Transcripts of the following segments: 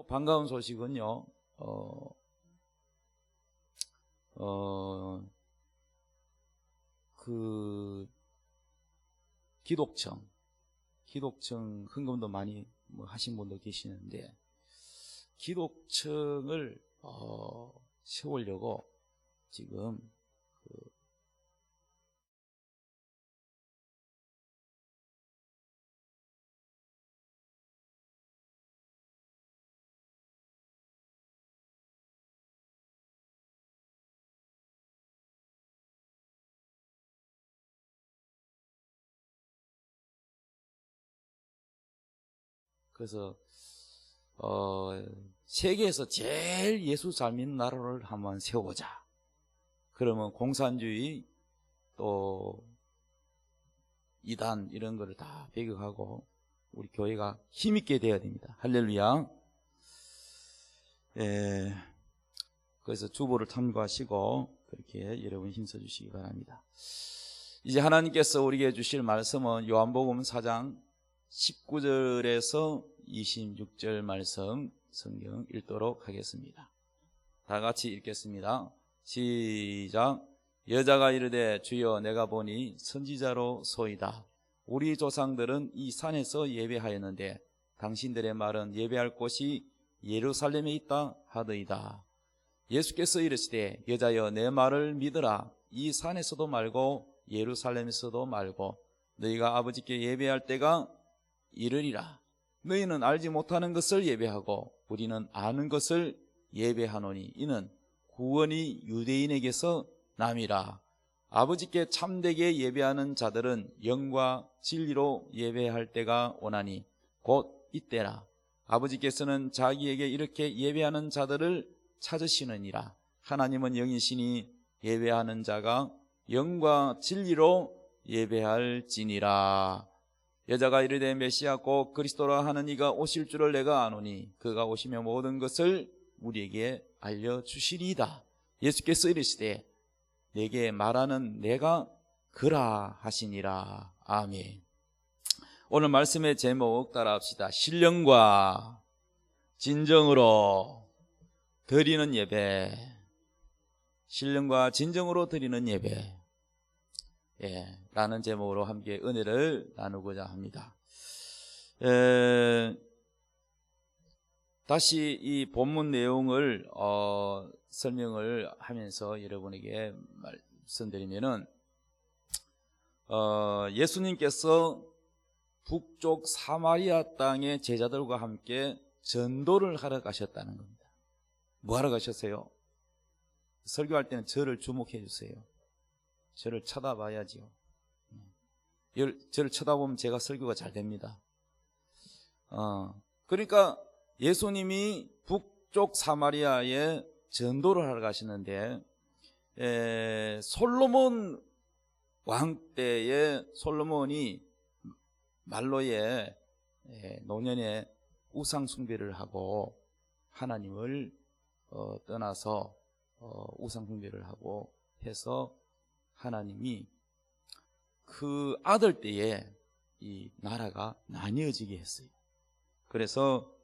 반가운 소식은요, 그 기독청 헌금도 많이 하신 분도 계시는데, 기독청을 세우려고 지금 그래서 세계에서 제일 예수 잘 믿는 나라를 한번 세우자. 그러면 공산주의 또 이단 이런 거를 다 배격하고 우리 교회가 힘있게 되어야 됩니다. 할렐루야. 그래서 주보를 탐구하시고 그렇게 여러분 힘써 주시기 바랍니다. 이제 하나님께서 우리에게 주실 말씀은 요한복음 4장 19절에서 26절 말씀 성경 읽도록 하겠습니다. 다 같이 읽겠습니다. 시작. 여자가 이르되 주여 내가 보니 선지자로 소이다. 우리 조상들은 이 산에서 예배하였는데 당신들의 말은 예배할 곳이 예루살렘에 있다 하더이다. 예수께서 이르시되 여자여 내 말을 믿으라. 이 산에서도 말고 예루살렘에서도 말고 너희가 아버지께 예배할 때가 이르리라. 너희는 알지 못하는 것을 예배하고 우리는 아는 것을 예배하노니 이는 구원이 유대인에게서 남이라. 아버지께 참되게 예배하는 자들은 영과 진리로 예배할 때가 오나니 곧 이때라. 아버지께서는 자기에게 이렇게 예배하는 자들을 찾으시느니라. 하나님은 영이시니 예배하는 자가 영과 진리로 예배할지니라. 여자가 이르되 메시아 곧 그리스도라 하는 이가 오실 줄을 내가 아노니 그가 오시며 모든 것을 우리에게 알려주시리이다. 예수께서 이르시되 내게 말하는 내가 그라 하시니라. 아멘. 오늘 말씀의 제목 따라합시다. 신령과 진정으로 드리는 예배. 신령과 진정으로 드리는 예배, 라는 제목으로 함께 은혜를 나누고자 합니다. 다시 이 본문 내용을 설명을 하면서 여러분에게 말씀드리면은 예수님께서 북쪽 사마리아 땅의 제자들과 함께 전도를 하러 가셨다는 겁니다. 뭐 하러 가셨어요? 설교할 때는 저를 주목해 주세요. 저를 쳐다봐야지요. 저를 쳐다보면 제가 설교가 잘 됩니다. 그러니까 예수님이 북쪽 사마리아에 전도를 하러 가시는데, 솔로몬 왕 때에 솔로몬이 말로에 노년에 우상 숭배를 하고 하나님을 떠나서 우상 숭배를 하고 해서 하나님이 그 아들 때에 이 나라가 나뉘어지게 했어요. 그래서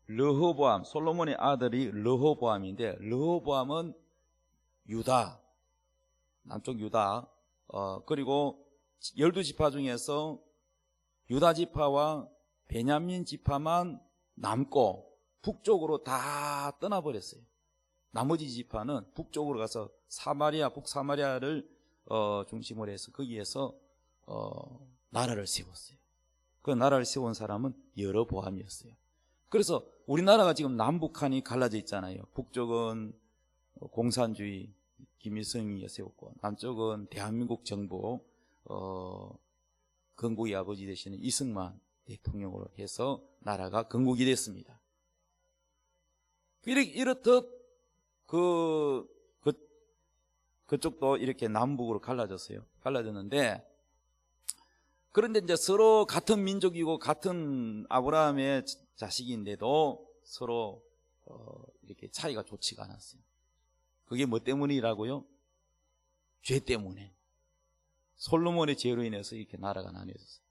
르호보암, 솔로몬의 아들이 르호보암인데, 르호보암은 유다, 남쪽 유다, 그리고 12지파 중에서 유다 지파와 베냐민 지파만 남고 북쪽으로 다 떠나버렸어요. 나머지 지파는 북쪽으로 가서 사마리아, 북사마리아를 중심으로 해서 거기에서 나라를 세웠어요. 그 나라를 세운 사람은 여로보암이었어요. 그래서 우리나라가 지금 남북한이 갈라져 있잖아요. 북쪽은 공산주의 김일성이 세웠고, 남쪽은 대한민국 정부 건국의 아버지 되시는 이승만 대통령으로 해서 나라가 건국이 됐습니다. 이렇듯 그쪽도 이렇게 남북으로 갈라졌어요. 갈라졌는데, 그런데 이제 서로 같은 민족이고 같은 아브라함의 자식인데도 서로 이렇게 차이가 좋지가 않았어요. 그게 뭐 때문이라고요? 죄 때문에. 솔로몬의 죄로 인해서 이렇게 나라가 나뉘어졌어요.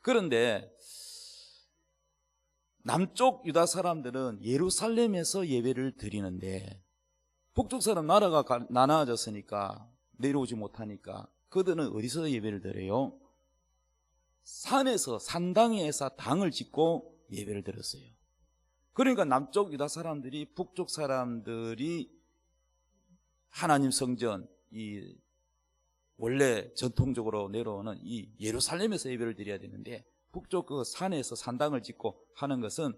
그런데 남쪽 유다 사람들은 예루살렘에서 예배를 드리는데 북쪽 사람 나라가 나눠졌으니까 내려오지 못하니까 그들은 어디서 예배를 드려요? 산에서 산당에서 당을 짓고 예배를 드렸어요. 그러니까 남쪽 유다 사람들이 북쪽 사람들이 하나님 성전, 이 원래 전통적으로 내려오는 이 예루살렘에서 예배를 드려야 되는데 북쪽 그 산에서 산당을 짓고 하는 것은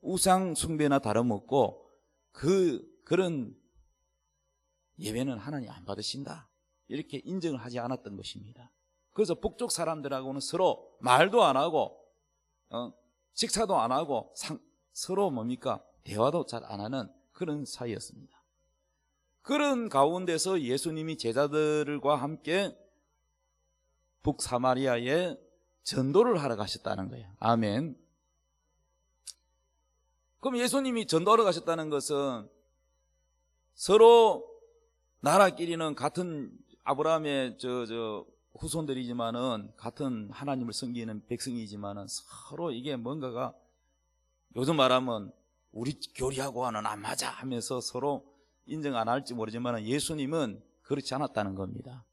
우상 숭배나 다름없고 그런 예배는 하나님 안 받으신다, 이렇게 인정을 하지 않았던 것입니다. 그래서 북쪽 사람들하고는 서로 말도 안 하고 식사도 안 하고 서로 뭡니까? 대화도 잘 안 하는 그런 사이였습니다. 그런 가운데서 예수님이 제자들과 함께 북사마리아에 전도를 하러 가셨다는 거예요. 아멘. 그럼 예수님이 전도하러 가셨다는 것은 서로 나라끼리는 같은 아브라함의 후손들이지만은 같은 하나님을 섬기는 백성이지만은 서로 이게 뭔가가 요즘 말하면 우리 교리하고는 안 맞아 하면서 서로 인정 안 할지 모르지만 예수님은 그렇지 않았다는 겁니다.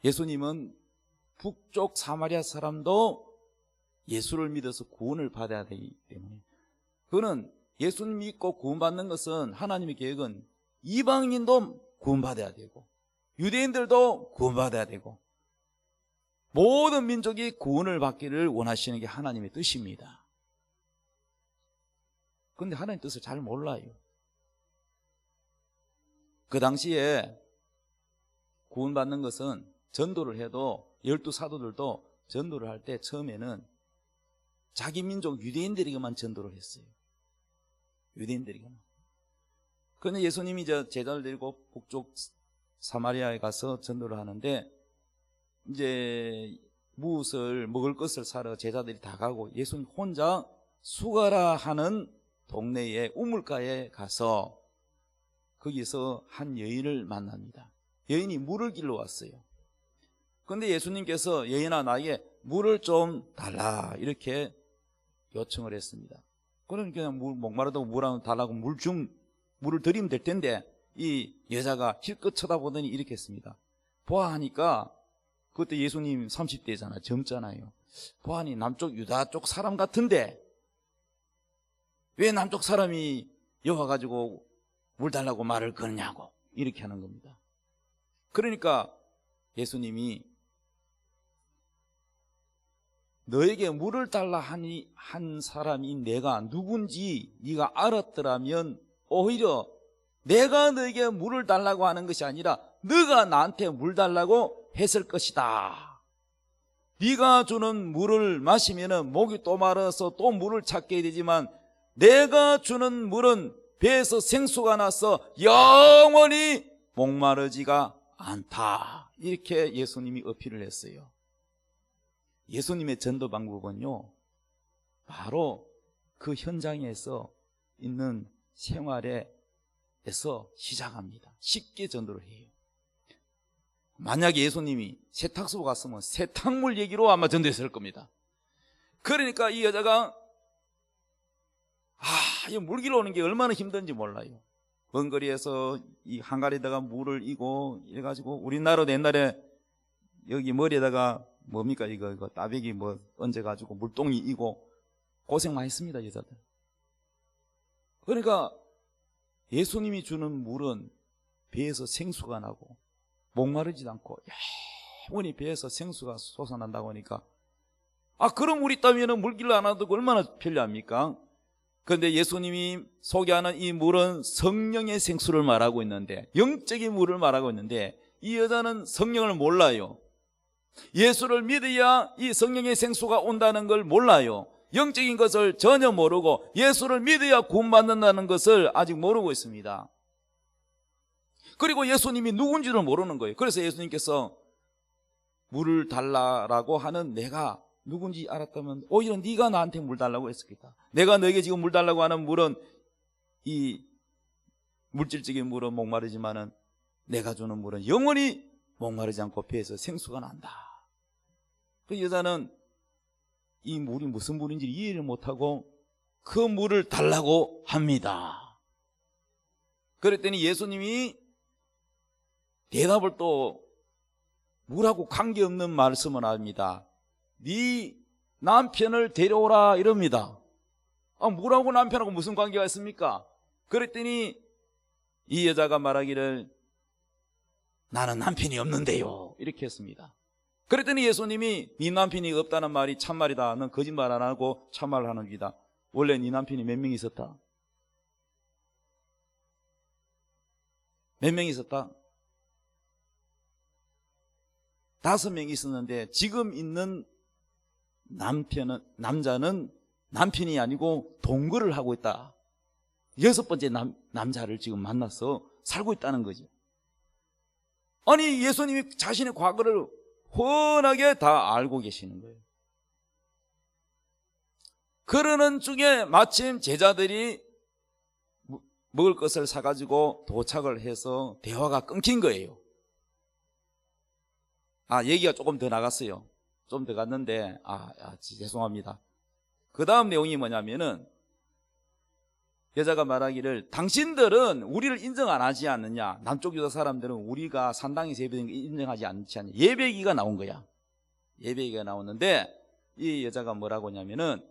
예수님은 북쪽 사마리아 사람도 예수를 믿어서 구원을 받아야 되기 때문에, 그는 예수님 믿고 구원받는 것은 하나님의 계획은 이방인도 구원받아야 되고 유대인들도 구원받아야 되고 모든 민족이 구원을 받기를 원하시는 게 하나님의 뜻입니다. 그런데 하나님 뜻을 잘 몰라요. 그 당시에 구원받는 것은 전도를 해도 12사도들도 전도를 할 때 처음에는 자기 민족 유대인들에게만 전도를 했어요. 유대인들에게만. 그런데 예수님이 제자를 데리고 북쪽 사마리아에 가서 전도를 하는데 이제 무엇을 먹을 것을 사러 제자들이 다 가고 예수님 혼자 수가라 하는 동네에 우물가에 가서 거기서 한 여인을 만납니다. 여인이 물을 길러 왔어요. 그런데 예수님께서 여인아 나에게 물을 좀 달라 이렇게 요청을 했습니다. 그러니까 그냥 목마르다고 물 한 달라고 물을 드리면 될 텐데 이 여자가 힐끗 쳐다보더니 이렇게 했습니다. 보아하니까 그때 예수님 30대잖아요. 젊잖아요. 보아하니 남쪽 유다 쪽 사람 같은데 왜 남쪽 사람이 여기 와가지고 물 달라고 말을 거느냐고 이렇게 하는 겁니다. 그러니까 예수님이 너에게 물을 달라 하니 한 사람이 내가 누군지 네가 알았더라면 오히려 내가 너에게 물을 달라고 하는 것이 아니라 너가 나한테 물 달라고 했을 것이다. 네가 주는 물을 마시면 목이 또 마르서 또 물을 찾게 되지만 내가 주는 물은 배에서 생수가 나서 영원히 목마르지가 않다. 이렇게 예수님이 어필을 했어요. 예수님의 전도 방법은요, 바로 그 현장에서 있는 생활에서 시작합니다. 쉽게 전도를 해요. 만약에 예수님이 세탁소 갔으면 세탁물 얘기로 아마 전도했을 겁니다. 그러니까 이 여자가 이 물길로 오는 게 얼마나 힘든지 몰라요. 먼 거리에서 이 한가리에다가 물을 이고 이래가지고 우리나라도 옛날에 여기 머리에다가 뭡니까 이거 따배기 뭐 얹어가지고 물동이 이고 고생 많이 했습니다 여자들. 그러니까 예수님이 주는 물은 배에서 생수가 나고 목마르지도 않고 영원히 배에서 생수가 솟아난다고 하니까 그럼 우리 따위에는 물길로 안 와도 얼마나 편리합니까? 그런데 예수님이 소개하는 이 물은 성령의 생수를 말하고 있는데, 영적인 물을 말하고 있는데 이 여자는 성령을 몰라요. 예수를 믿어야 이 성령의 생수가 온다는 걸 몰라요. 영적인 것을 전혀 모르고 예수를 믿어야 구원받는다는 것을 아직 모르고 있습니다. 그리고 예수님이 누군지를 모르는 거예요. 그래서 예수님께서 물을 달라라고 하는 내가 누군지 알았다면 오히려 네가 나한테 물 달라고 했었겠다. 내가 너에게 지금 물 달라고 하는 물은 이 물질적인 물은 목마르지만은 내가 주는 물은 영원히 목마르지 않고 배에서 생수가 난다. 그 여자는 이 물이 무슨 물인지 이해를 못하고 그 물을 달라고 합니다. 그랬더니 예수님이 대답을 또 물하고 관계없는 말씀을 합니다. 네 남편을 데려오라 이럽니다. 물하고 남편하고 무슨 관계가 있습니까? 그랬더니 이 여자가 말하기를 나는 남편이 없는데요 이렇게 했습니다. 그랬더니 예수님이 네 남편이 없다는 말이 참말이다. 넌 거짓말 안 하고 참말을 하는 길이다. 원래 네 남편이 몇 명 있었다? 몇 명 있었다? 5명 있었는데 지금 있는 남자는 남편이 아니고 동거를 하고 있다. 6번째 남자를 지금 만나서 살고 있다는 거죠. 아니 예수님이 자신의 과거를 훤하게 다 알고 계시는 거예요. 그러는 중에 마침 제자들이 먹을 것을 사가지고 도착을 해서 대화가 끊긴 거예요. 얘기가 조금 더 나갔어요. 좀 더 갔는데 죄송합니다. 그 다음 내용이 뭐냐면은 여자가 말하기를 당신들은 우리를 인정 안 하지 않느냐. 남쪽 유다 사람들은 우리가 산당에서 예배드린 거 인정하지 않지 않냐. 예배기가 나온 거야. 예배기가 나오는데 이 여자가 뭐라고 하냐면은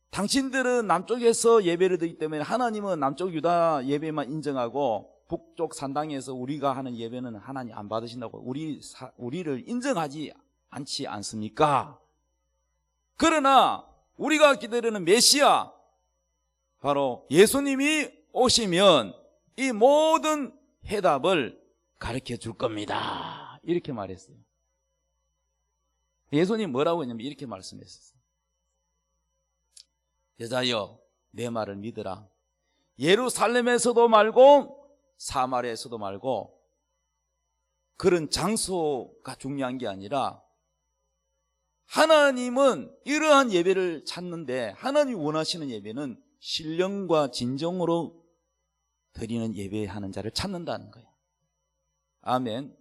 당신들은 남쪽에서 예배를 드리기 때문에 하나님은 남쪽 유다 예배만 인정하고 북쪽 산당에서 우리가 하는 예배는 하나님 안 받으신다고 우리를 인정하지 않지 않습니까? 그러나 우리가 기다리는 메시아 바로 예수님이 오시면 이 모든 해답을 가르쳐 줄 겁니다. 이렇게 말했어요. 예수님 뭐라고 했냐면 이렇게 말씀했었어요. 여자여 내 말을 믿으라. 예루살렘에서도 말고 사마리아에서도 말고 그런 장소가 중요한 게 아니라 하나님은 이러한 예배를 찾는데 하나님이 원하시는 예배는 신령과 진정으로 드리는 예배하는 자를 찾는다는 거예요. 아멘.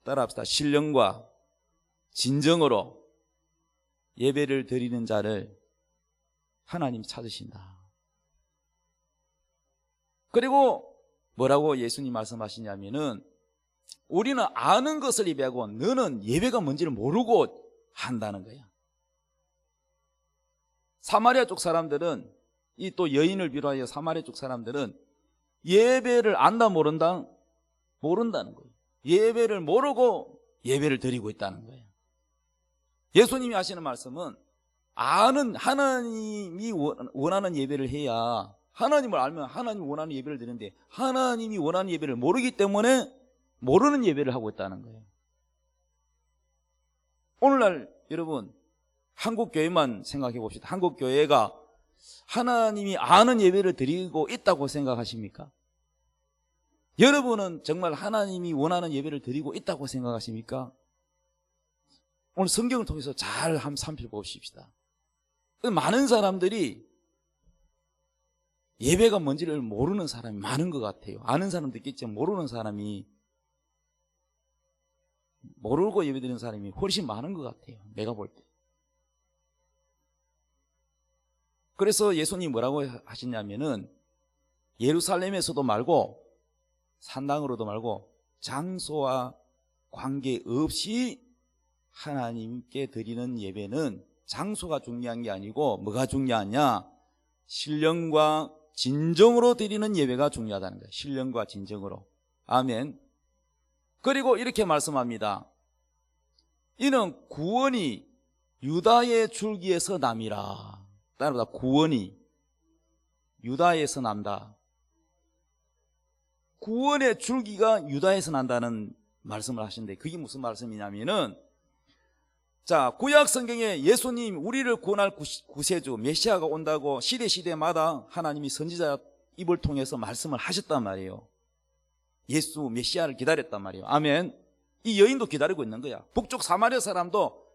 따라합시다. 신령과 진정으로 예배를 드리는 자를 하나님이 찾으신다. 그리고 뭐라고 예수님 말씀하시냐면은 우리는 아는 것을 예배하고 너는 예배가 뭔지를 모르고 한다는 거야. 사마리아 쪽 사람들은 이 또 여인을 비롯하여 사마리아 쪽 사람들은 예배를 안다 모른다는 거예요. 예배를 모르고 예배를 드리고 있다는 거예요. 예수님이 하시는 말씀은 아는 하나님이 원하는 예배를 해야 하나님을 알면 하나님이 원하는 예배를 드리는데 하나님이 원하는 예배를 모르기 때문에 모르는 예배를 하고 있다는 거예요. 오늘날 여러분 한국교회만 생각해 봅시다. 한국교회가 하나님이 아는 예배를 드리고 있다고 생각하십니까? 여러분은 정말 하나님이 원하는 예배를 드리고 있다고 생각하십니까? 오늘 성경을 통해서 잘 한번 살펴보십시다. 많은 사람들이 예배가 뭔지를 모르는 사람이 많은 것 같아요. 아는 사람도 있겠지만 모르는 사람이 모르고 예배드리는 사람이 훨씬 많은 것 같아요. 내가 볼 때. 그래서 예수님이 뭐라고 하시냐면은 예루살렘에서도 말고 산당으로도 말고 장소와 관계없이 하나님께 드리는 예배는 장소가 중요한 게 아니고 뭐가 중요하냐? 신령과 진정으로 드리는 예배가 중요하다는 거예요. 신령과 진정으로. 아멘. 그리고 이렇게 말씀합니다. 이는 구원이 유다의 줄기에서 남이라. 따라서 구원이 유다에서 난다. 구원의 줄기가 유다에서 난다는 말씀을 하시는데 그게 무슨 말씀이냐면은 자, 구약 성경에 예수님 우리를 구원할 구세주 메시아가 온다고 시대마다 하나님이 선지자 입을 통해서 말씀을 하셨단 말이에요. 예수 메시아를 기다렸단 말이에요. 아멘. 이 여인도 기다리고 있는 거야. 북쪽 사마리아 사람도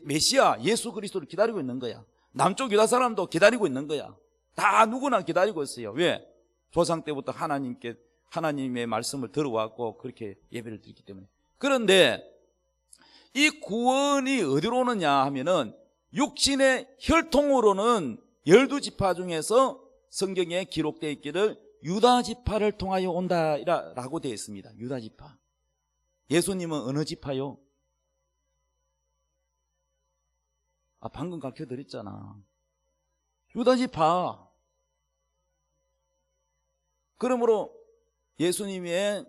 메시아 예수 그리스도를 기다리고 있는 거야. 남쪽 유다 사람도 기다리고 있는 거야. 다 누구나 기다리고 있어요. 왜? 조상 때부터 하나님의 말씀을 들어왔고 그렇게 예배를 드렸기 때문에. 그런데 이 구원이 어디로 오느냐 하면은 육신의 혈통으로는 12지파 중에서 성경에 기록되어 있기를 유다지파를 통하여 온다라고 되어 있습니다. 유다지파. 예수님은 어느 지파요? 방금 가르쳐드렸잖아. 유다지파. 그러므로 예수님의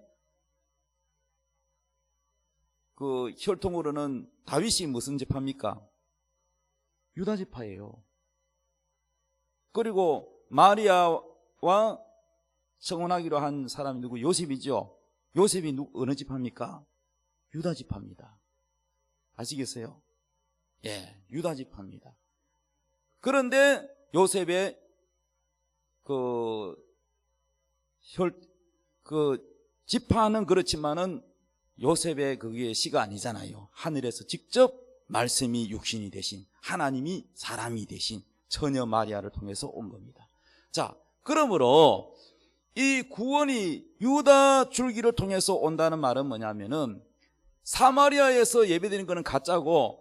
그 혈통으로는 다윗이 무슨 지파입니까? 유다지파예요. 그리고 마리아와 청혼하기로 한 사람이 누구? 요셉이죠. 요셉이 어느 지파입니까? 유다지파입니다. 아시겠어요? 예, 유다지파입니다. 그런데 요셉의 그 지파는 그렇지만은 요셉의 그게 씨가 아니잖아요. 하늘에서 직접 말씀이 육신이 되신, 하나님이 사람이 되신 처녀 마리아를 통해서 온 겁니다. 자, 그러므로 이 구원이 유다 줄기를 통해서 온다는 말은 뭐냐면은 사마리아에서 예배드리는 것은 가짜고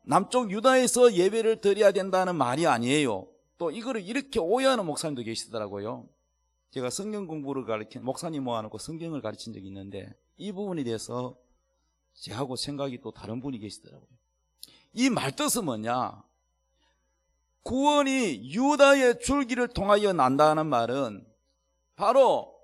남쪽 유다에서 예배를 드려야 된다는 말이 아니에요. 또 이거를 이렇게 오해하는 목사님도 계시더라고요. 제가 성경 공부를 목사님 모아놓고 성경을 가르친 적이 있는데 이 부분에 대해서 저하고 생각이 또 다른 분이 계시더라고요. 이 말뜻은 뭐냐? 구원이 유다의 줄기를 통하여 난다는 말은 바로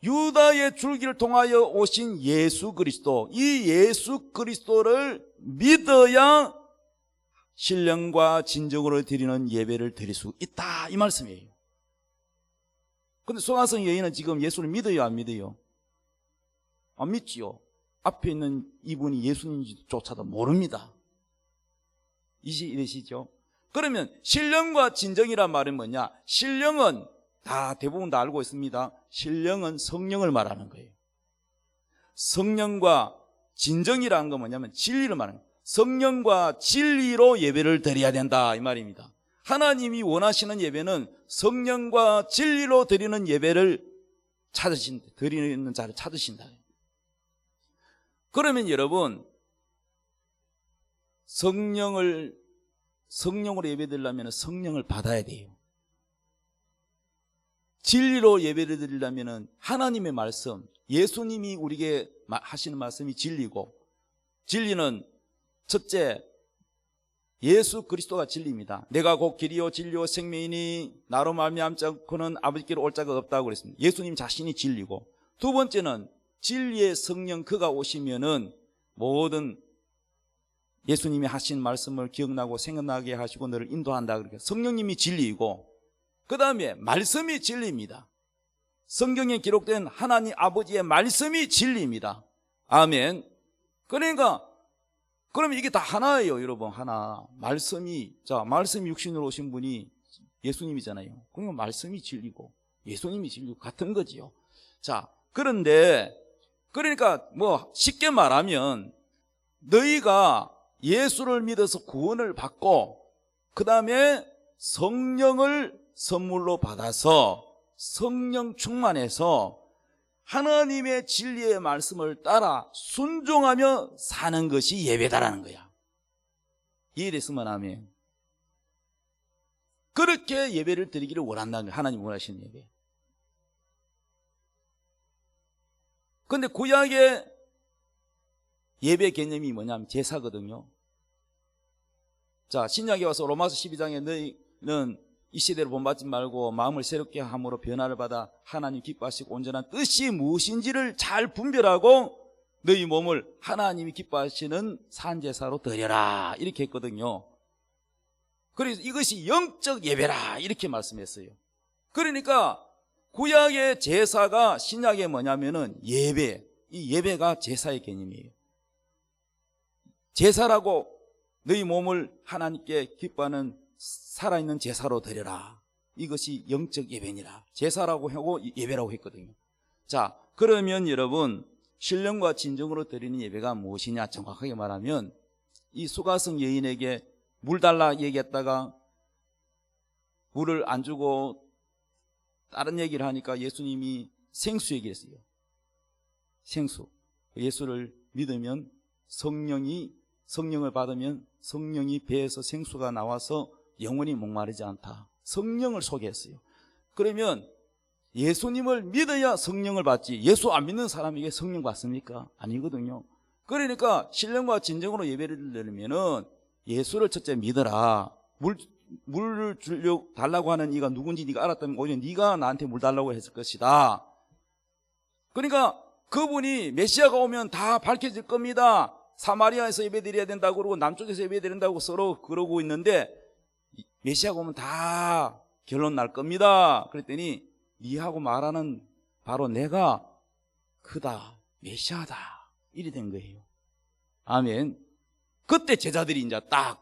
유다의 줄기를 통하여 오신 예수 그리스도, 이 예수 그리스도를 믿어야 신령과 진정으로 드리는 예배를 드릴 수 있다, 이 말씀이에요. 근데 소가성 여인은 지금 예수를 믿어요, 안 믿어요? 안 믿지요. 앞에 있는 이분이 예수님인지조차도 모릅니다. 이해되시죠? 그러면 신령과 진정이란 말은 뭐냐? 신령은 대부분 다 알고 있습니다. 신령은 성령을 말하는 거예요. 성령과 진정이라는 건 뭐냐면 진리를 말하는 거예요. 성령과 진리로 예배를 드려야 된다, 이 말입니다. 하나님이 원하시는 예배는 성령과 진리로 드리는 예배를 드리는 자를 찾으신다. 그러면 여러분, 성령으로 예배드리려면 성령을 받아야 돼요. 진리로 예배를 드리려면 하나님의 말씀, 예수님이 우리에게 하시는 말씀이 진리고, 진리는 첫째, 예수 그리스도가 진리입니다. 내가 곧 길이요 진리요 생명이니 나로 말미암지 않고는 아버지께로 올 자가 없다고 그랬습니다. 예수님 자신이 진리고, 두 번째는 진리의 성령, 그가 오시면은 모든 예수님이 하신 말씀을 기억나고 생각나게 하시고 너를 인도한다. 그러니까 성령님이 진리이고, 그 다음에 말씀이 진리입니다. 성경에 기록된 하나님 아버지의 말씀이 진리입니다. 아멘. 그러니까 그러면 이게 다 하나예요, 여러분. 하나. 말씀이 육신으로 오신 분이 예수님이잖아요. 그러면 말씀이 진리고 예수님이 진리고 같은 거지요. 자, 그런데 그러니까 쉽게 말하면 너희가 예수를 믿어서 구원을 받고 그 다음에 성령을 선물로 받아서 성령 충만해서 하나님의 진리의 말씀을 따라 순종하며 사는 것이 예배다라는 거야. 이해됐으면 아멘. 그렇게 예배를 드리기를 원한다는 거야. 하나님 원하시는 예배. 그런데 구약의 예배 개념이 뭐냐면 제사거든요. 자, 신약에 와서 로마서 12장에 너희는 이 시대로 본받지 말고 마음을 새롭게 함으로 변화를 받아 하나님 기뻐하시고 온전한 뜻이 무엇인지를 잘 분별하고 너희 몸을 하나님이 기뻐하시는 산제사로 드려라, 이렇게 했거든요. 그래서 이것이 영적 예배라, 이렇게 말씀했어요. 그러니까 구약의 제사가 신약에 뭐냐면은 예배, 이 예배가 제사의 개념이에요. 제사라고 너희 몸을 하나님께 기뻐하는 살아있는 제사로 드려라, 이것이 영적 예배니라. 제사라고 하고 예배라고 했거든요. 자, 그러면 여러분, 신령과 진정으로 드리는 예배가 무엇이냐? 정확하게 말하면 이 수가성 여인에게 물 달라 얘기했다가 물을 안 주고 다른 얘기를 하니까 예수님이 생수 얘기했어요. 생수. 예수를 믿으면 성령을 받으면 성령이 배에서 생수가 나와서 영원히 목마르지 않다. 성령을 소개했어요. 그러면 예수님을 믿어야 성령을 받지, 예수 안 믿는 사람에게 성령 받습니까? 아니거든요. 그러니까 신령과 진정으로 예배를 드리면은 예수를 첫째 믿어라. 물을 달라고 하는 이가 누군지 네가 알았다면 오히려 네가 나한테 물 달라고 했을 것이다. 그러니까 그분이 메시아가 오면 다 밝혀질 겁니다. 사마리아에서 예배드려야 된다고 그러고 남쪽에서 예배드려야 된다고 서로 그러고 있는데 메시아가 오면 다 결론 날 겁니다. 그랬더니 니하고 말하는 바로 내가 크다, 메시아다, 이리 된 거예요. 아멘. 그때 제자들이 이제 딱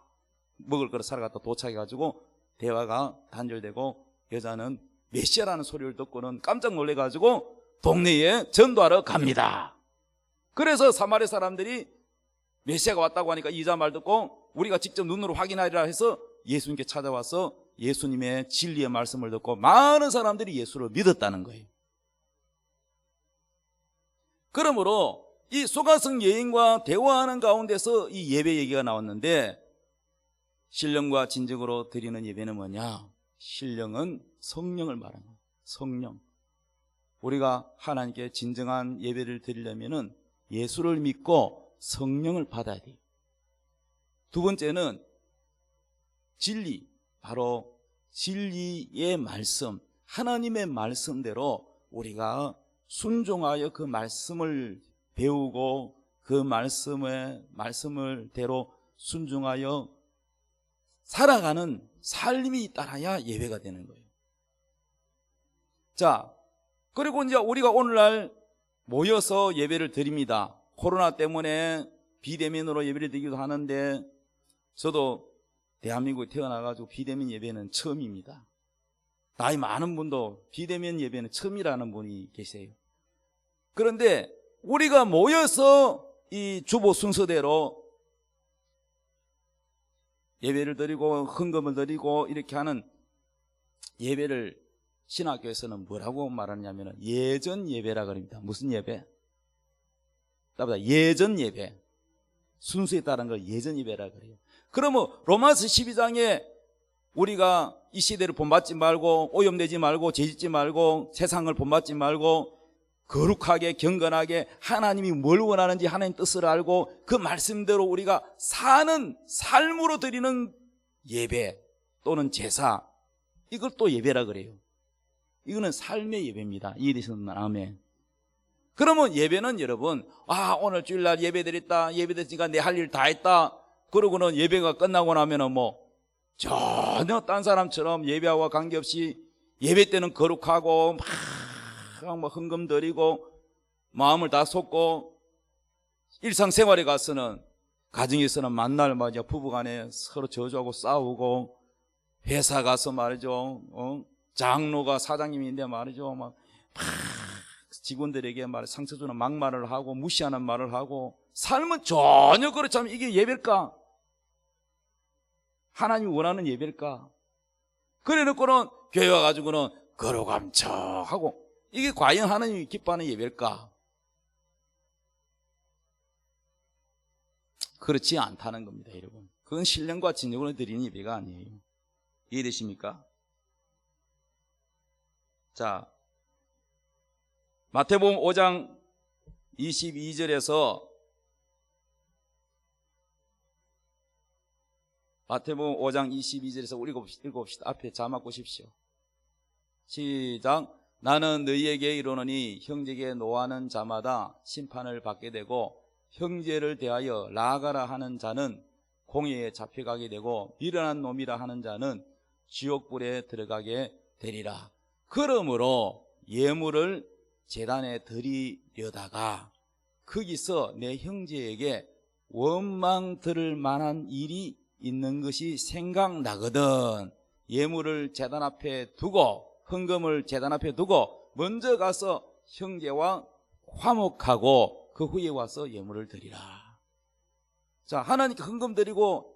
먹을 거를 사러 갔다 도착해가지고 대화가 단절되고 여자는 메시아라는 소리를 듣고는 깜짝 놀래가지고 동네에 전도하러 갑니다. 그래서 사마리아 사람들이 메시아가 왔다고 하니까 이자 말 듣고 우리가 직접 눈으로 확인하리라 해서 예수님께 찾아와서 예수님의 진리의 말씀을 듣고 많은 사람들이 예수를 믿었다는 거예요. 그러므로 이 소가성 여인과 대화하는 가운데서 이 예배 얘기가 나왔는데, 신령과 진정으로 드리는 예배는 뭐냐? 신령은 성령을 말하는 거예요. 성령. 우리가 하나님께 진정한 예배를 드리려면은 예수를 믿고 성령을 받아야 돼요. 두 번째는 진리, 바로 진리의 말씀, 하나님의 말씀대로 우리가 순종하여 그 말씀을 배우고 그 말씀을 대로 순종하여 살아가는 삶이 따라야 예배가 되는 거예요. 자, 그리고 이제 우리가 오늘날 모여서 예배를 드립니다. 코로나 때문에 비대면으로 예배를 드리기도 하는데, 저도 대한민국에 태어나가지고 비대면 예배는 처음입니다. 나이 많은 분도 비대면 예배는 처음이라는 분이 계세요. 그런데 우리가 모여서 이 주보 순서대로 예배를 드리고 헌금을 드리고 이렇게 하는 예배를 신학교에서는 뭐라고 말하냐면 예전 예배라 그럽니다. 무슨 예배? 예전 예배. 순서에 따른 걸 예전 예배라 그래요. 그러면 로마서 12장에 우리가 이 시대를 본받지 말고 오염되지 말고 죄짓지 말고 세상을 본받지 말고 거룩하게 경건하게 하나님이 뭘 원하는지 하나님 뜻을 알고 그 말씀대로 우리가 사는 삶으로 드리는 예배 또는 제사, 이걸 또 예배라 그래요. 이거는 삶의 예배입니다. 이해되셨나요? 아멘. 그러면 예배는 여러분, 오늘 주일날 예배 드렸다, 예배 드리니까 내 할 일 다 했다, 그러고는 예배가 끝나고 나면은 전혀 딴 사람처럼 예배와 관계없이 예배 때는 거룩하고 막 헌금 드리고 마음을 다 쏟고, 일상생활에 가서는 가정에서는 만날 말이야 부부간에 서로 저주하고 싸우고, 회사 가서 말이죠 장로가 사장님인데 말이죠 막 직원들에게 상처 주는 막말을 하고 무시하는 말을 하고, 삶은 전혀 그렇지 않으면 이게 예배일까? 하나님이 원하는 예배일까? 그래 놓고는 교회 와가지고는 거룩함척하고, 이게 과연 하나님이 기뻐하는 예배일까? 그렇지 않다는 겁니다, 여러분. 그건 신령과 진정으로 드리는 예배가 아니에요. 이해되십니까? 자, 마태복음 5장 22절에서 마태복음 5장 22절에서 우리 읽어봅시다. 앞에 자막 보십시오. 시작. 나는 너희에게 이르노니 형제에게 노하는 자마다 심판을 받게 되고 형제를 대하여 나아가라 하는 자는 공회에 잡혀가게 되고 미련한 놈이라 하는 자는 지옥불에 들어가게 되리라. 그러므로 예물을 제단에 드리려다가 거기서 내 형제에게 원망 들을 만한 일이 있는 것이 생각나거든 예물을 제단 앞에 두고 헌금을 제단 앞에 두고 먼저 가서 형제와 화목하고 그 후에 와서 예물을 드리라. 자, 하나님께 헌금 드리고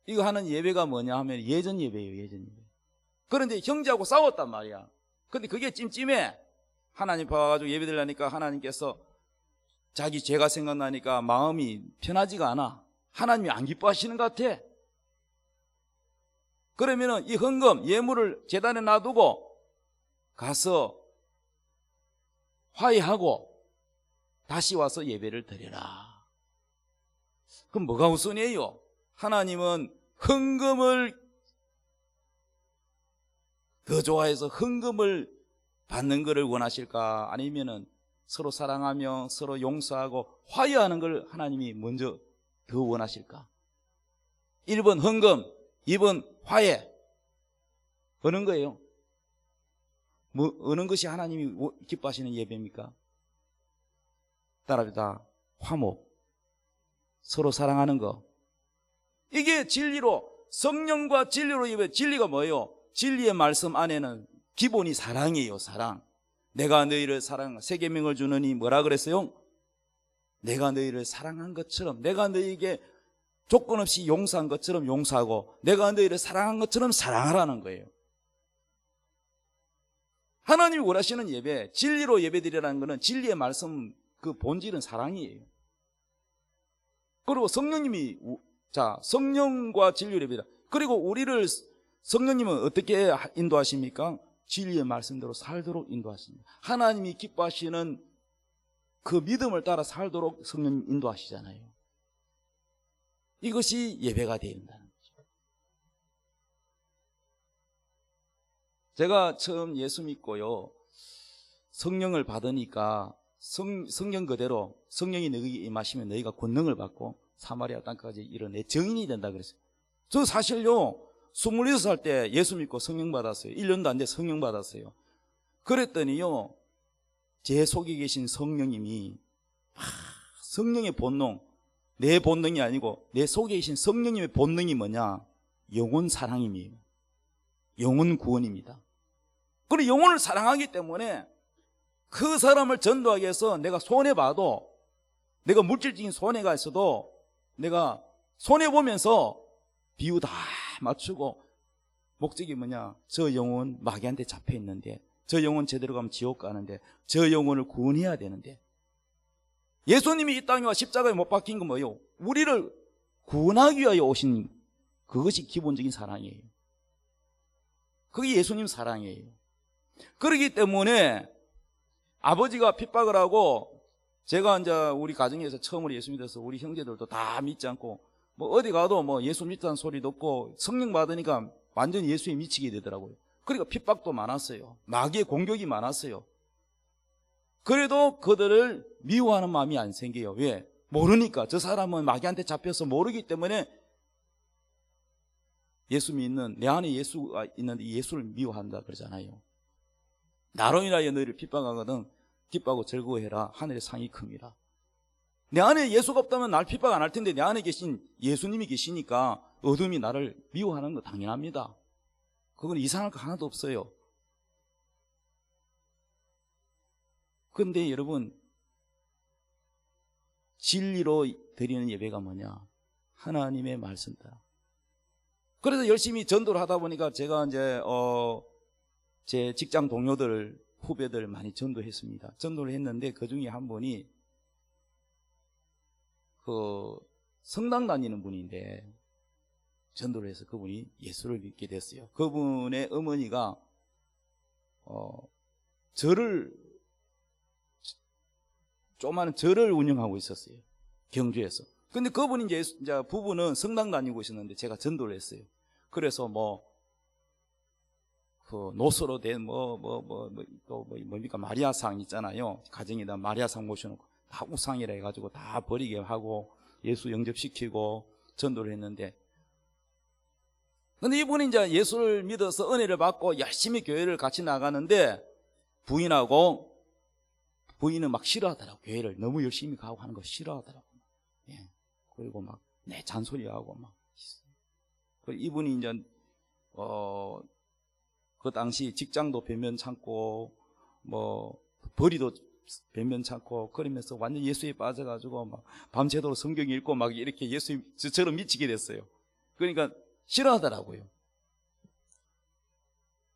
이거 하는 예배가 뭐냐 하면 예전 예배예요. 예전 예배. 그런데 형제하고 싸웠단 말이야. 근데 그게 찜찜해. 하나님 봐가지고 예배 드리려니까 하나님께서 자기 죄가 생각나니까 마음이 편하지가 않아. 하나님이 안 기뻐하시는 것 같아. 그러면은 이 헌금, 예물을 제단에 놔두고 가서 화해하고 다시 와서 예배를 드려라. 그럼 뭐가 우선이에요? 하나님은 헌금을 더 좋아해서 헌금을 받는 것을 원하실까? 아니면은 서로 사랑하며 서로 용서하고 화해하는 걸 하나님이 먼저 더 원하실까? 1번 헌금, 2번 화해. 어느 거예요? 어느 것이 하나님이 기뻐하시는 예배입니까? 따라합니다. 화목, 서로 사랑하는 거. 이게 진리로, 성령과 진리로 예배. 진리가 뭐예요? 진리의 말씀 안에는 기본이 사랑이에요. 사랑. 내가 너희를 사랑, 세 계명을 주느니 뭐라 그랬어요? 내가 너희를 사랑한 것처럼, 내가 너희에게 조건 없이 용서한 것처럼 용서하고, 내가 너희를 사랑한 것처럼 사랑하라는 거예요. 하나님이 원하시는 예배, 진리로 예배드리라는 것은 진리의 말씀 그 본질은 사랑이에요. 그리고 성령님이, 자, 성령과 진리로 예배다. 그리고 우리를 성령님은 어떻게 인도하십니까? 진리의 말씀대로 살도록 인도하십니다. 하나님이 기뻐하시는 그 믿음을 따라 살도록 성령님 인도하시잖아요. 이것이 예배가 되어야 된다는 거죠. 제가 처음 예수 믿고요, 성령을 받으니까 성령 그대로 성령이 너희에게 임하시면 너희가 권능을 받고 사마리아 땅까지 이르내 증인이 된다 그랬어요. 저 사실요 26살 때 예수 믿고 성령 받았어요. 1년도 안 돼 성령 받았어요. 그랬더니요 제 속에 계신 성령님이 성령의 본능, 내 본능이 아니고 내 속에 계신 성령님의 본능이 뭐냐? 영혼 사랑임이에요. 영혼 구원입니다. 그리고 영혼을 사랑하기 때문에 그 사람을 전도하기 위해서 내가 손해봐도, 내가 물질적인 손해가 있어도 내가 손해보면서 비유 다 맞추고, 목적이 뭐냐? 저 영혼 마귀한테 잡혀 있는데, 저 영혼 제대로 가면 지옥 가는데, 저 영혼을 구원해야 되는데, 예수님이 이 땅에 와 십자가에 못 박힌 건 뭐예요? 우리를 구원하기 위하여 오신, 그것이 기본적인 사랑이에요. 그게 예수님 사랑이에요. 그렇기 때문에 아버지가 핍박을 하고, 제가 이제 우리 가정에서 처음으로 예수 믿어서 우리 형제들도 다 믿지 않고, 뭐 어디 가도 뭐 예수 믿다는 소리 듣고 성령 받으니까 완전히 예수에 미치게 되더라고요. 그러니까 핍박도 많았어요. 마귀의 공격이 많았어요. 그래도 그들을 미워하는 마음이 안 생겨요. 왜? 모르니까. 저 사람은 마귀한테 잡혀서 모르기 때문에 예수 믿는, 내 안에 예수가 있는데 예수를 미워한다 그러잖아요. 나로 인하여 너희를 핍박하거든 기뻐하고 즐거워해라. 하늘의 상이 큽니다. 내 안에 예수가 없다면 날 핍박 안 할 텐데 내 안에 계신 예수님이 계시니까 어둠이 나를 미워하는 거 당연합니다. 그건 이상할 거 하나도 없어요. 그런데 여러분, 진리로 드리는 예배가 뭐냐? 하나님의 말씀이다. 그래서 열심히 전도를 하다 보니까 제가 이제 제 직장 동료들, 후배들 많이 전도했습니다. 전도를 했는데 그 중에 한 분이 그 성당 다니는 분인데 전도를 해서 그분이 예수를 믿게 됐어요. 그분의 어머니가 조그마한 절을 운영하고 있었어요. 경주에서. 근데 그분이 이제 부부는 성당 다니고 있었는데 제가 전도를 했어요. 그래서 그 노소로 된 뭡니까? 마리아상 있잖아요. 가정에다 마리아상 모셔놓고 다 우상이라 해가지고 다 버리게 하고 예수 영접시키고 전도를 했는데, 근데 이분이 이제 예수를 믿어서 은혜를 받고 열심히 교회를 같이 나가는데 부인은 막 싫어하더라고. 교회를 너무 열심히 가고 하는 거 싫어하더라고. 예. 그리고 막 내 잔소리하고 막. 이분이 이제 그 당시 직장도 변면 참고 뭐 벌이도 변면 참고 그러면서 완전 예수에 빠져가지고 막 밤새도록 성경 읽고 막 이렇게 예수처럼 미치게 됐어요. 그러니까 싫어하더라고요.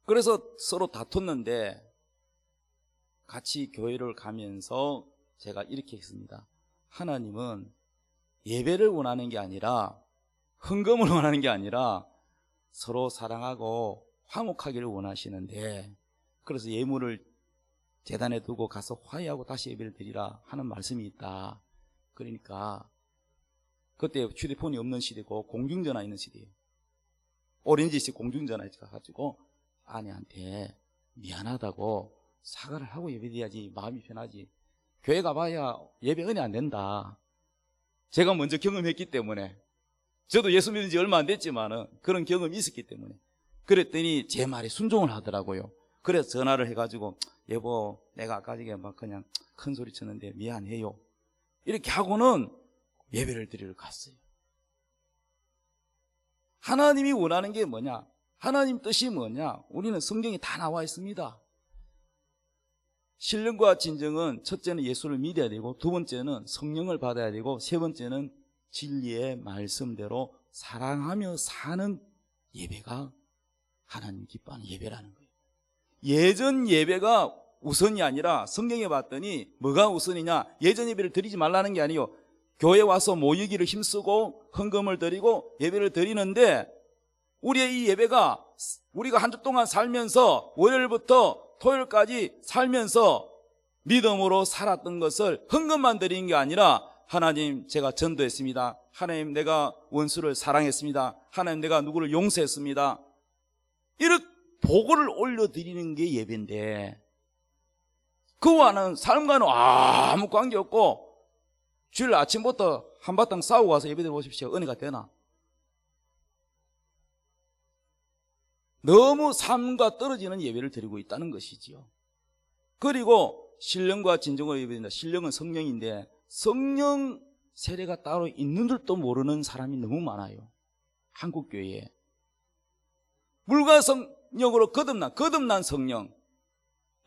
그래서 서로 다퉜는데 같이 교회를 가면서 제가 이렇게 했습니다. 하나님은 예배를 원하는 게 아니라, 헌금을 원하는 게 아니라 서로 사랑하고 화목하기를 원하시는데, 그래서 예물을 제단에 두고 가서 화해하고 다시 예배를 드리라 하는 말씀이 있다. 그러니까 그때 휴대폰이 없는 시대고 공중전화 있는 시대예요. 오렌지식 공중전화 가지고 아내한테 미안하다고 사과를 하고 예배드려야지 마음이 편하지. 교회 가봐야 예배 은혜 안 된다. 제가 먼저 경험했기 때문에, 저도 예수 믿은 지 얼마 안 됐지만은 그런 경험이 있었기 때문에. 그랬더니 제 말에 순종을 하더라고요. 그래서 전화를 해가지고, 여보, 내가 아까 전에 막 그냥 큰 소리 쳤는데 미안해요. 이렇게 하고는 예배를 드리러 갔어요. 하나님이 원하는 게 뭐냐? 하나님 뜻이 뭐냐? 우리는 성경에 다 나와 있습니다. 신령과 진정은 첫째는 예수를 믿어야 되고, 두 번째는 성령을 받아야 되고, 세 번째는 진리의 말씀대로 사랑하며 사는 예배가 하나님 기뻐하는 예배라는 거예요. 예전 예배가 우선이 아니라 성경에 봤더니 뭐가 우선이냐? 예전 예배를 드리지 말라는 게 아니에요. 교회 와서 모이기를 힘쓰고 헌금을 드리고 예배를 드리는데, 우리의 이 예배가 우리가 한 주 동안 살면서 월요일부터 토요일까지 살면서 믿음으로 살았던 것을 헌금만 드리는 게 아니라, 하나님 제가 전도했습니다. 하나님 내가 원수를 사랑했습니다. 하나님 내가 누구를 용서했습니다. 이렇게 보고를 올려드리는 게 예배인데, 그와는 삶과는 아무 관계없고 주일 아침부터 한바탕 싸우고 와서 예배 드려보십시오. 은혜가 되나? 너무 삶과 떨어지는 예배를 드리고 있다는 것이지요. 그리고 신령과 진정으로 예배드린다. 신령은 성령인데 성령 세례가 따로 있는 줄도 모르는 사람이 너무 많아요. 한국교회에. 물과 성령으로 거듭난 성령.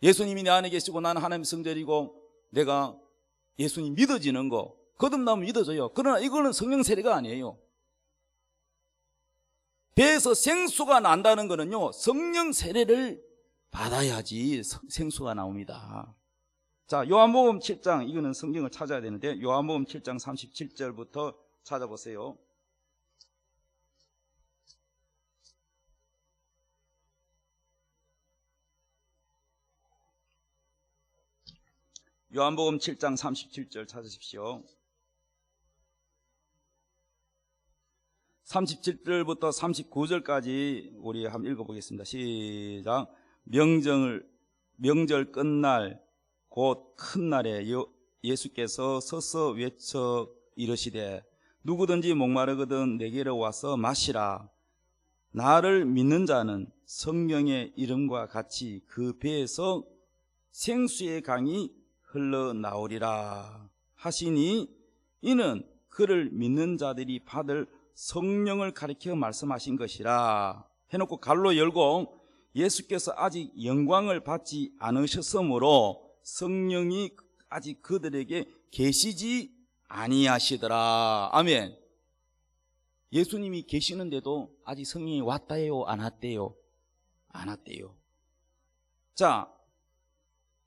예수님이 내 안에 계시고 나는 하나님의 성전이고 내가 예수님 믿어지는 거, 거듭나면 믿어져요. 그러나 이거는 성령 세례가 아니에요. 배에서 생수가 난다는 거는요, 성령 세례를 받아야지 생수가 나옵니다. 자, 요한복음 7장, 이거는 성경을 찾아야 되는데 요한복음 7장 37절부터 찾아보세요. 요한복음 7장 37절 찾으십시오. 37절부터 39절까지 우리 한번 읽어보겠습니다. 시작. 명절 끝날 곧 큰 날에 예수께서 서서 외쳐 이르시되 누구든지 목마르거든 내게로 와서 마시라. 나를 믿는 자는 성령의 이름과 같이 그 배에서 생수의 강이 흘러나오리라 하시니, 이는 그를 믿는 자들이 받을 성령을 가리켜 말씀하신 것이라 해놓고 갈로 열고, 예수께서 아직 영광을 받지 않으셨으므로 성령이 아직 그들에게 계시지 아니하시더라. 아멘. 예수님이 계시는데도 아직 성령이 왔다요 안 왔대요? 안 왔대요. 자,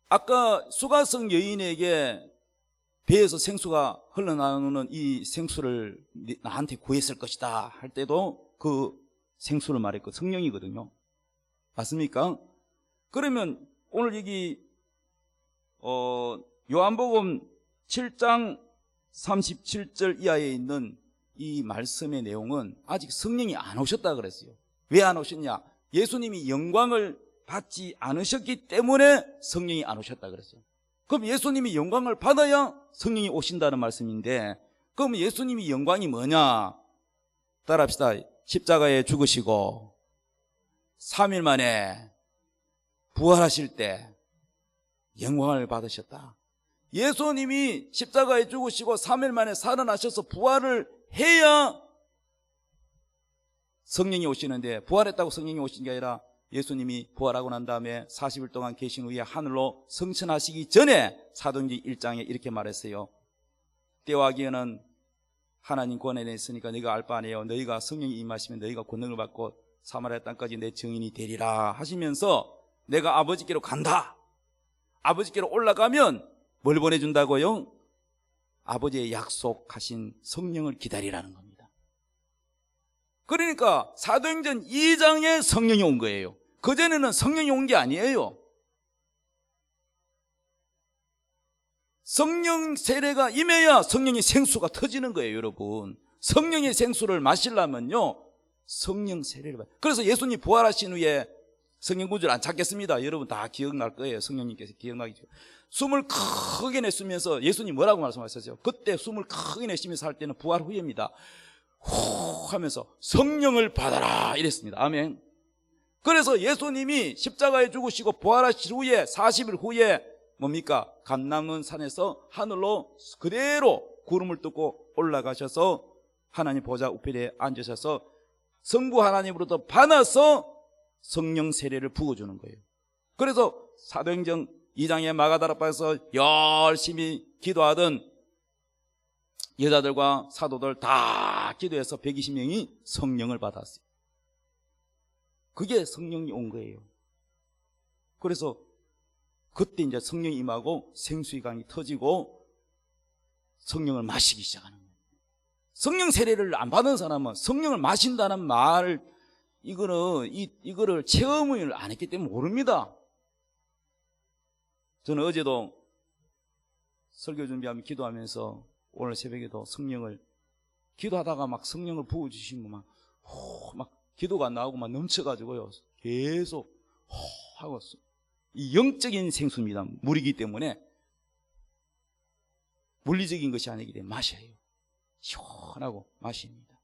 아까 수가성 여인에게 배에서 생수가 흘러나오는 이 생수를 나한테 구했을 것이다 할 때도 그 생수를 말했고 성령이거든요. 맞습니까? 그러면 오늘 여기 요한복음 7장 37절 이하에 있는 이 말씀의 내용은 아직 성령이 안 오셨다 그랬어요. 왜 안 오셨냐? 예수님이 영광을 받지 않으셨기 때문에 성령이 안 오셨다 그랬어요. 그럼 예수님이 영광을 받아야 성령이 오신다는 말씀인데, 그럼 예수님이 영광이 뭐냐? 따라합시다. 십자가에 죽으시고 3일 만에 부활하실 때 영광을 받으셨다. 예수님이 십자가에 죽으시고 3일 만에 살아나셔서 부활을 해야 성령이 오시는데, 부활했다고 성령이 오신 게 아니라 예수님이 부활하고 난 다음에 40일 동안 계신 후에 하늘로 승천하시기 전에 사도행전 1장에 이렇게 말했어요. 때와 기회는 하나님 권한에 있으니까 너희가 알 바 아니에요. 너희가 성령이 임하시면 너희가 권능을 받고 사마리아 땅까지 내 증인이 되리라 하시면서 내가 아버지께로 간다. 아버지께로 올라가면 뭘 보내준다고요? 아버지의 약속하신 성령을 기다리라는 겁니다. 그러니까 사도행전 2장에 성령이 온 거예요. 그전에는 성령이 온 게 아니에요. 성령 세례가 임해야 성령의 생수가 터지는 거예요, 여러분. 성령의 생수를 마시려면요, 성령 세례를 받아요. 그래서 예수님 부활하신 후에 성령 구주를 안 찾겠습니다. 여러분 다 기억날 거예요. 성령님께서 기억나겠죠. 숨을 크게 내쉬면서 예수님 뭐라고 말씀하셨어요? 그때 숨을 크게 내쉬면서 할 때는 부활 후에입니다. 후 하면서 성령을 받아라 이랬습니다. 아멘. 그래서 예수님이 십자가에 죽으시고 부활하신 후에 40일 후에 뭡니까? 감람원 산에서 하늘로 그대로 구름을 뚫고 올라가셔서 하나님 보좌 우편에 앉으셔서 성부 하나님으로부터 받아서 성령 세례를 부어주는 거예요. 그래서 사도행전 2장의 마가다락방에서 열심히 기도하던 여자들과 사도들 다 기도해서 120명이 성령을 받았어요. 그게 성령이 온 거예요. 그래서 그때 이제 성령이 임하고 생수의 강이 터지고 성령을 마시기 시작하는 거예요. 성령 세례를 안 받은 사람은 성령을 마신다는 말, 이거를 체험을 안 했기 때문에 모릅니다. 저는 어제도 설교 준비하면 기도하면서 오늘 새벽에도 성령을 기도하다가 막 성령을 부어주시고 막 기도가 안 나오고 막 넘쳐가지고요. 계속 하고 이 영적인 생수입니다. 물이기 때문에 물리적인 것이 아니기 때문에 마셔요. 시원하고 마십니다.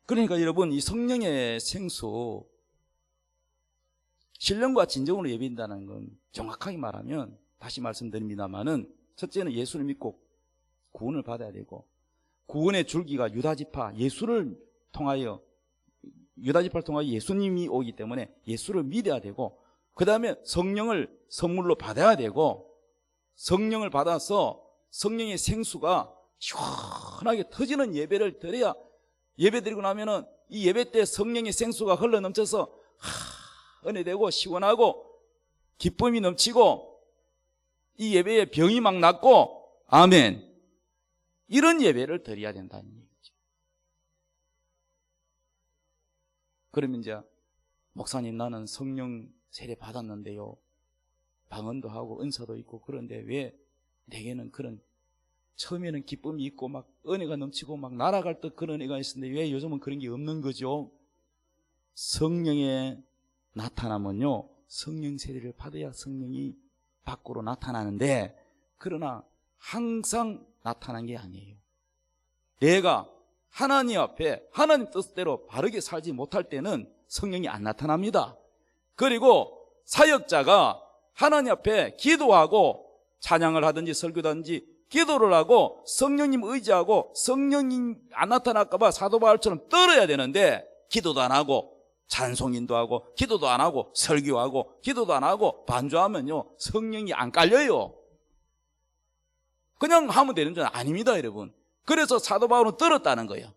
그러니까 여러분 이 성령의 생수 신령과 진정으로 예배한다는 건 정확하게 말하면 다시 말씀드립니다만은 첫째는 예수를 믿고 구원을 받아야 되고 구원의 줄기가 유다지파 예수를 통하여 유다지파를 통하여 예수님이 오기 때문에 예수를 믿어야 되고 그 다음에 성령을 선물로 받아야 되고 성령을 받아서 성령의 생수가 시원하게 터지는 예배를 드려야 예배 드리고 나면은 이 예배 때 성령의 생수가 흘러 넘쳐서 은혜되고 시원하고 기쁨이 넘치고 이 예배에 병이 막 낫고 아멘 이런 예배를 드려야 된다는 얘기죠. 그러면 이제 목사님 나는 성령 세례 받았는데요 방언도 하고 은사도 있고 그런데 왜 내게는 그런 처음에는 기쁨이 있고 막 은혜가 넘치고 막 날아갈 듯 그런 은혜가 있었는데 왜 요즘은 그런 게 없는 거죠? 성령의 나타나면요 성령 세례를 받아야 성령이 밖으로 나타나는데 그러나 항상 나타난 게 아니에요. 내가 하나님 앞에 하나님 뜻대로 바르게 살지 못할 때는 성령이 안 나타납니다. 그리고 사역자가 하나님 앞에 기도하고 찬양을 하든지 설교를 하든지 기도를 하고 성령님 의지하고 성령님 안 나타날까 봐 사도 바울처럼 떨어야 되는데 기도도 안 하고 찬송인도 하고 기도도 안 하고 설교하고 기도도 안 하고 반주하면요 성령이 안 깔려요. 그냥 하면 되는 줄 아닙니다 여러분. 그래서 사도 바울은 떨었다는 거예요.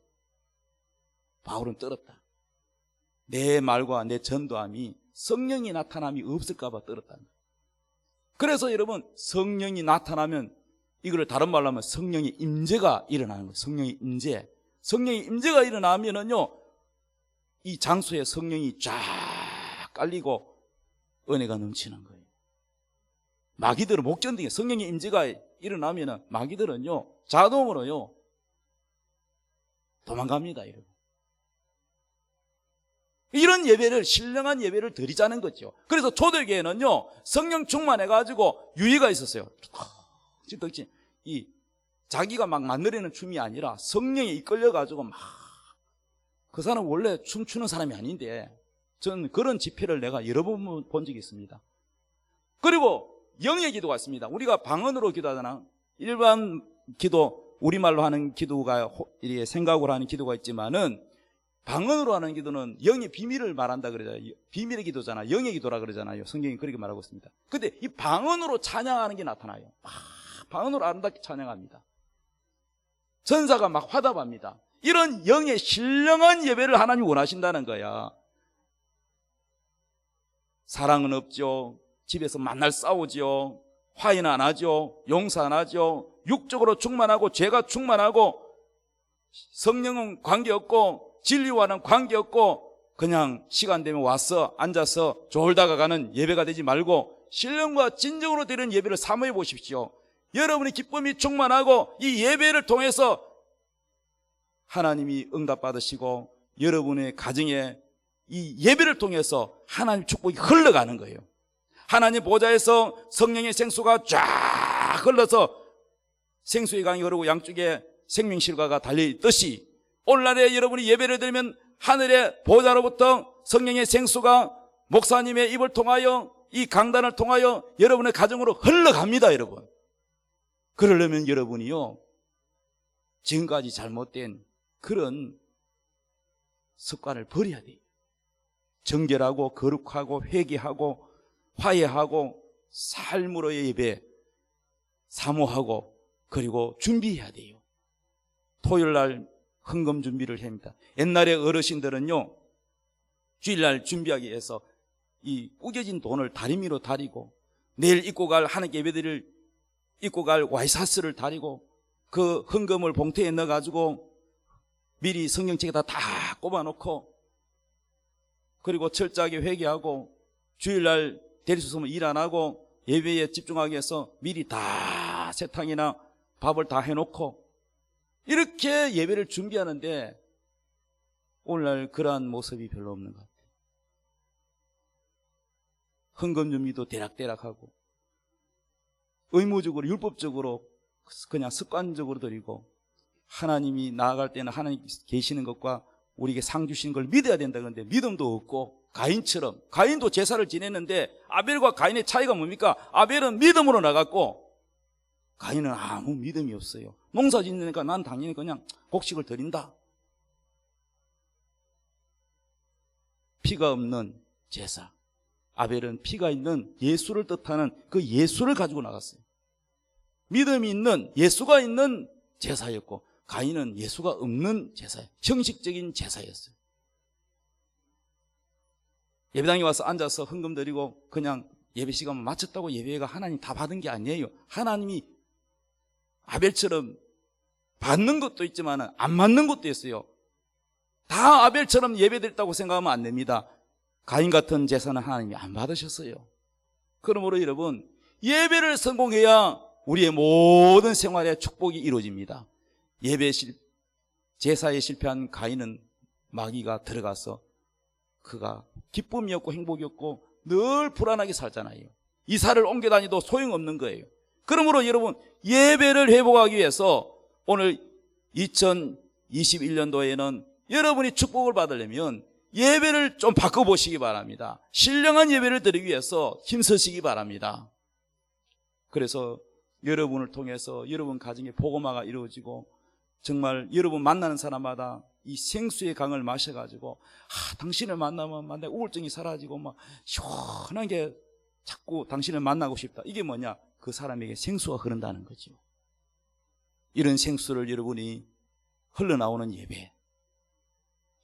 바울은 떨었다. 내 말과 내 전도함이 성령이 나타남이 없을까 봐 떨었다는 거예요. 그래서 여러분 성령이 나타나면 이거를 다른 말로 하면 성령의 임재가 일어나는 거예요. 성령의 임재. 성령의 임재가 일어나면은요 이 장소에 성령이 쫙 깔리고 은혜가 넘치는 거예요. 마귀들은 못 견디게 성령의 임재가 일어나면은 마귀들은요 자동으로요 도망갑니다. 이런 예배를 신령한 예배를 드리자는 거죠. 그래서 초대교회는요 성령 충만해가지고 유희가 있었어요. 이 자기가 막 만들어내는 춤이 아니라 성령에 이끌려가지고 막 그 사람은 원래 춤추는 사람이 아닌데 저는 그런 집회를 내가 여러 번 본 적이 있습니다. 그리고 영의 기도가 있습니다. 우리가 방언으로 기도하잖아. 일반 기도 우리말로 하는 기도가 생각으로 하는 기도가 있지만은 방언으로 하는 기도는 영의 비밀을 말한다 그러잖아요. 비밀의 기도잖아. 영의 기도라 그러잖아요. 성경이 그렇게 말하고 있습니다. 근데 이 방언으로 찬양하는 게 나타나요. 방언으로 아름답게 찬양합니다. 전사가 막 화답합니다. 이런 영의 신령한 예배를 하나님이 원하신다는 거야. 사랑은 없죠. 집에서 만날 싸우죠. 화해는 안 하죠. 용서 안 하죠. 육적으로 충만하고 죄가 충만하고 성령은 관계없고 진리와는 관계없고 그냥 시간 되면 와서 앉아서 졸다가 가는 예배가 되지 말고 신령과 진정으로 드리는 예배를 사모해 보십시오. 여러분의 기쁨이 충만하고 이 예배를 통해서 하나님이 응답받으시고 여러분의 가정에 이 예배를 통해서 하나님의 축복이 흘러가는 거예요. 하나님 보좌에서 성령의 생수가 쫙 흘러서 생수의 강이 흐르고 양쪽에 생명실과가 달려있듯이 오늘날에 여러분이 예배를 드리면 하늘의 보좌로부터 성령의 생수가 목사님의 입을 통하여 이 강단을 통하여 여러분의 가정으로 흘러갑니다. 여러분, 그러려면 여러분이요 지금까지 잘못된 그런 습관을 버려야 돼요. 정결하고 거룩하고 회개하고 화해하고 삶으로의 예배 사모하고 그리고 준비해야 돼요. 토요일날 헌금 준비를 합니다. 옛날에 어르신들은요 주일날 준비하기 위해서 이 구겨진 돈을 다리미로 다리고 내일 입고 갈 하나님께 예배드릴 입고 갈 와이사스를 다리고 그 헌금을 봉투에 넣어가지고 미리 성경책에다 다 꼽아놓고 그리고 철저하게 회개하고 주일날 대리 수 있으면 일 안 하고 예배에 집중하기 위해서 미리 다 세탕이나 밥을 다 해놓고 이렇게 예배를 준비하는데 오늘날 그러한 모습이 별로 없는 것 같아요. 헌금 준비도 대략대략하고 의무적으로 율법적으로 그냥 습관적으로 드리고 하나님이 나아갈 때는 하나님 계시는 것과 우리에게 상 주시는 걸 믿어야 된다. 그런데 믿음도 없고 가인처럼 가인도 제사를 지냈는데 아벨과 가인의 차이가 뭡니까? 아벨은 믿음으로 나갔고 가인은 아무 믿음이 없어요. 농사 짓으니까 난 당연히 그냥 곡식을 드린다. 피가 없는 제사. 아벨은 피가 있는 예수를 뜻하는 그 예수를 가지고 나갔어요. 믿음이 있는 예수가 있는 제사였고 가인은 예수가 없는 제사예요. 형식적인 제사였어요. 예배당에 와서 앉아서 헌금 드리고 그냥 예배 시간 마쳤다고 예배가 하나님 다 받은 게 아니에요. 하나님이 아벨처럼 받는 것도 있지만 안 받는 것도 있어요. 다 아벨처럼 예배 드렸다고 생각하면 안 됩니다. 가인 같은 제사는 하나님이 안 받으셨어요. 그러므로 여러분 예배를 성공해야 우리의 모든 생활에 축복이 이루어집니다. 제사에 실패한 가인은 마귀가 들어가서 그가 기쁨이 없고 행복이 없고 늘 불안하게 살잖아요. 이사를 옮겨 다니도 소용없는 거예요. 그러므로 여러분 예배를 회복하기 위해서 오늘 2021년도에는 여러분이 축복을 받으려면 예배를 좀 바꿔보시기 바랍니다. 신령한 예배를 드리기 위해서 힘쓰시기 바랍니다. 그래서 여러분을 통해서 여러분 가정에 복음화가 이루어지고 정말 여러분 만나는 사람마다 이 생수의 강을 마셔가지고 당신을 만나면 우울증이 사라지고 막 시원한 게 자꾸 당신을 만나고 싶다. 이게 뭐냐? 그 사람에게 생수가 흐른다는 거죠. 이런 생수를 여러분이 흘러나오는 예배,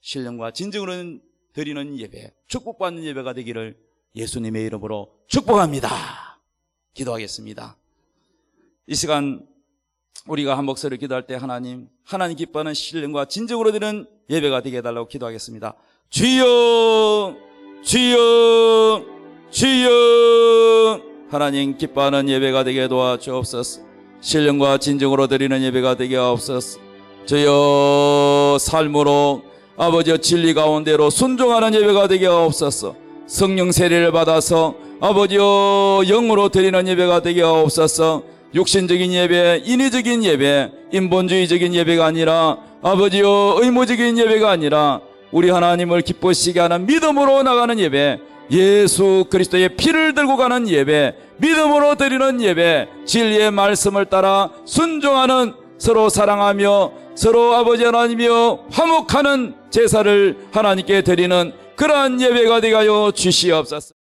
신령과 진정으로 드리는 예배, 축복받는 예배가 되기를 예수님의 이름으로 축복합니다. 기도하겠습니다. 이 시간 우리가 한 목소리를 기도할 때 하나님 기뻐하는 신령과 진정으로 드리는 예배가 되게 해달라고 기도하겠습니다. 주여 주여 주여. 하나님 기뻐하는 예배가 되게 도와주옵소서. 신령과 진정으로 드리는 예배가 되게 하옵소서. 주여 삶으로 아버지여 진리 가운데로 순종하는 예배가 되게 하옵소서. 성령 세례를 받아서 아버지여 영으로 드리는 예배가 되게 하옵소서. 육신적인 예배, 인위적인 예배, 인본주의적인 예배가 아니라 아버지여 의무적인 예배가 아니라 우리 하나님을 기쁘시게 하는 믿음으로 나가는 예배, 예수 그리스도의 피를 들고 가는 예배, 믿음으로 드리는 예배, 진리의 말씀을 따라 순종하는, 서로 사랑하며 서로 아버지 하나님이여 화목하는 제사를 하나님께 드리는 그러한 예배가 되게 하여 주시옵소서.